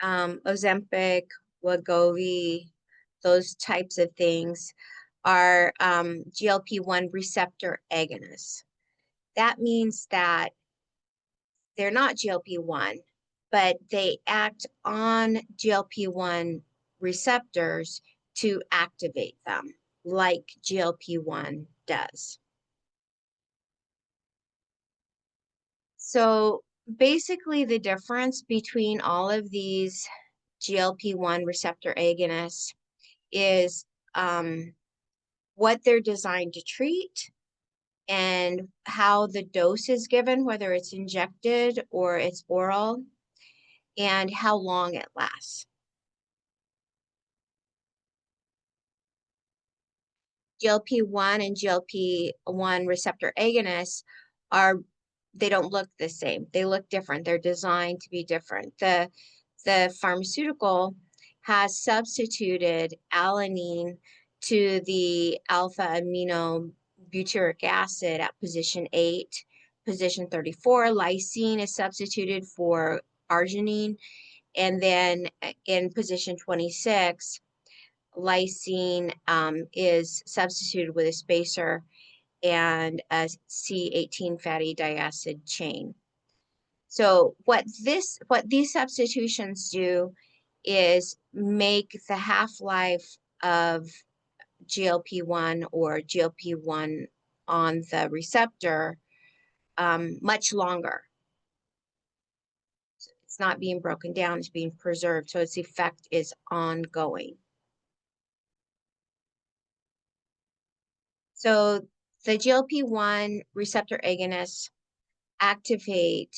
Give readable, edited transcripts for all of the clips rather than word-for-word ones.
Ozempic, Wegovy, those types of things are GLP-1 receptor agonists. That means that they're not GLP-1, but they act on GLP-1 receptors to activate them, like GLP-1 does. So basically, the difference between all of these GLP-1 receptor agonists is what they're designed to treat and how the dose is given, whether it's injected or it's oral, and how long it lasts. GLP-1 and GLP-1 receptor agonists they don't look the same. They look different. They're designed to be different. The pharmaceutical has substituted alanine to the alpha amino butyric acid at position 8. Position 34, lysine is substituted for arginine. And then in position 26, lysine is substituted with a spacer and a C18 fatty diacid chain. So what these substitutions do is make the half-life of GLP-1 or GLP-1 on the receptor much longer. It's not being broken down, it's being preserved, so its effect is ongoing. So the GLP-1 receptor agonists activate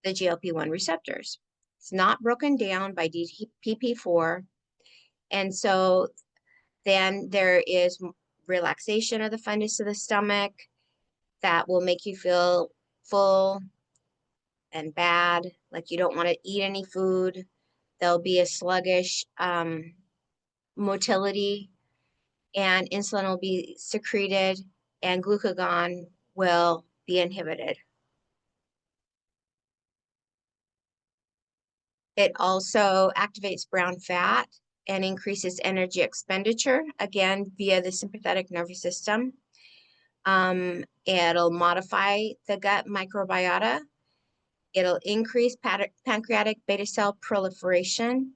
the GLP-1 receptors. It's not broken down by DPP-4, and so then there is relaxation of the fundus of the stomach that will make you feel full and bad, like you don't want to eat any food. There'll be a sluggish motility, and insulin will be secreted, and glucagon will be inhibited. It also activates brown fat and increases energy expenditure, again, via the sympathetic nervous system. It'll modify the gut microbiota. It'll increase pancreatic beta cell proliferation,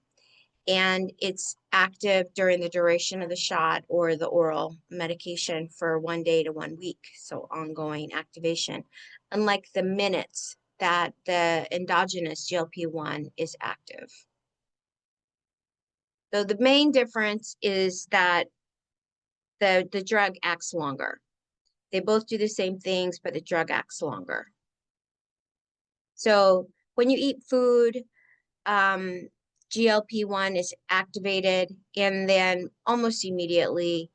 and it's active during the duration of the shot or the oral medication for 1 day to 1 week, so ongoing activation, unlike the minutes that the endogenous GLP-1 is active. So the main difference is that the drug acts longer. They both do the same things, but the drug acts longer. So when you eat food, GLP-1 is activated, and then almost immediately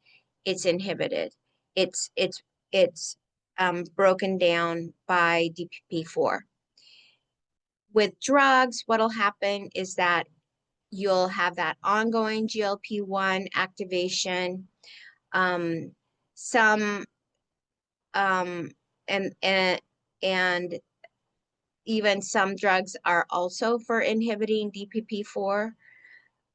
it's inhibited. It's broken down by DPP-4. With drugs, what'll happen is that you'll have that ongoing GLP-1 activation. And even some drugs are also for inhibiting DPP-4.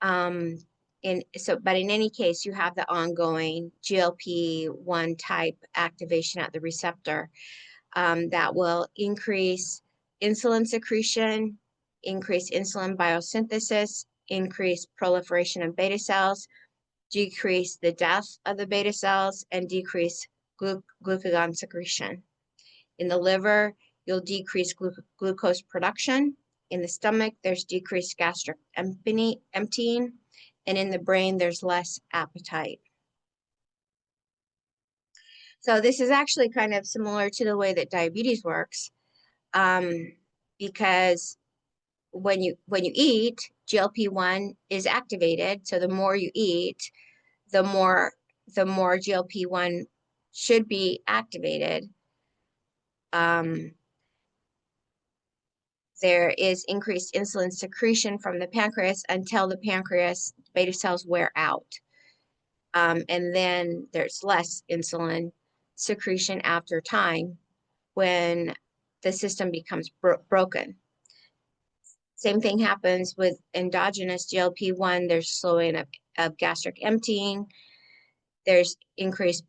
But in any case, you have the ongoing GLP-1 type activation at the receptor that will increase insulin secretion, increase insulin biosynthesis, increase proliferation of beta cells, decrease the death of the beta cells, and decrease glucagon secretion. In the liver, you'll decrease glucose production. In the stomach, there's decreased gastric emptying. And in the brain, there's less appetite. So this is actually kind of similar to the way that diabetes works, because when you eat, GLP-1 is activated. So the more you eat, the more GLP-1 should be activated. There is increased insulin secretion from the pancreas until the pancreas beta cells wear out. And then there's less insulin secretion after time when the system becomes broken. Same thing happens with endogenous GLP-1. There's slowing of gastric emptying. There's increased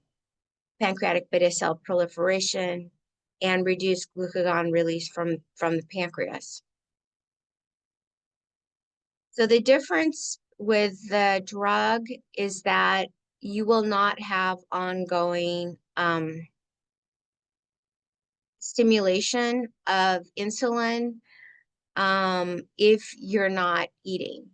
pancreatic beta cell proliferation and reduced glucagon release from the pancreas. So the difference with the drug is that you will not have ongoing stimulation of insulin if you're not eating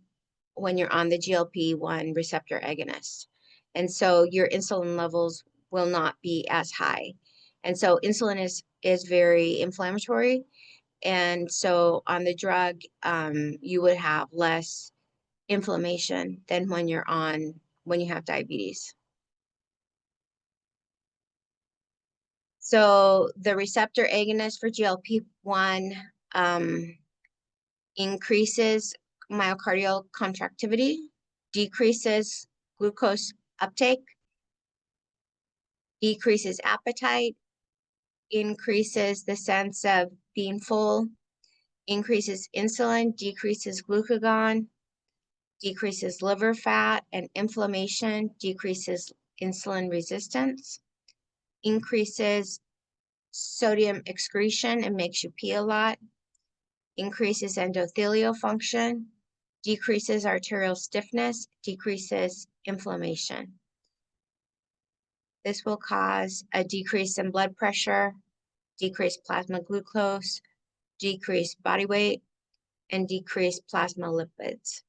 when you're on the GLP-1 receptor agonist. And so your insulin levels will not be as high. And so insulin is very inflammatory. And so on the drug, you would have less inflammation than when you have diabetes. So the receptor agonist for GLP-1 increases myocardial contractility, decreases glucose uptake, decreases appetite, increases the sense of being full, increases insulin, decreases glucagon, decreases liver fat and inflammation, decreases insulin resistance, increases sodium excretion and makes you pee a lot, increases endothelial function, decreases arterial stiffness, decreases inflammation. This will cause a decrease in blood pressure, decreased plasma glucose, decreased body weight, and decreased plasma lipids.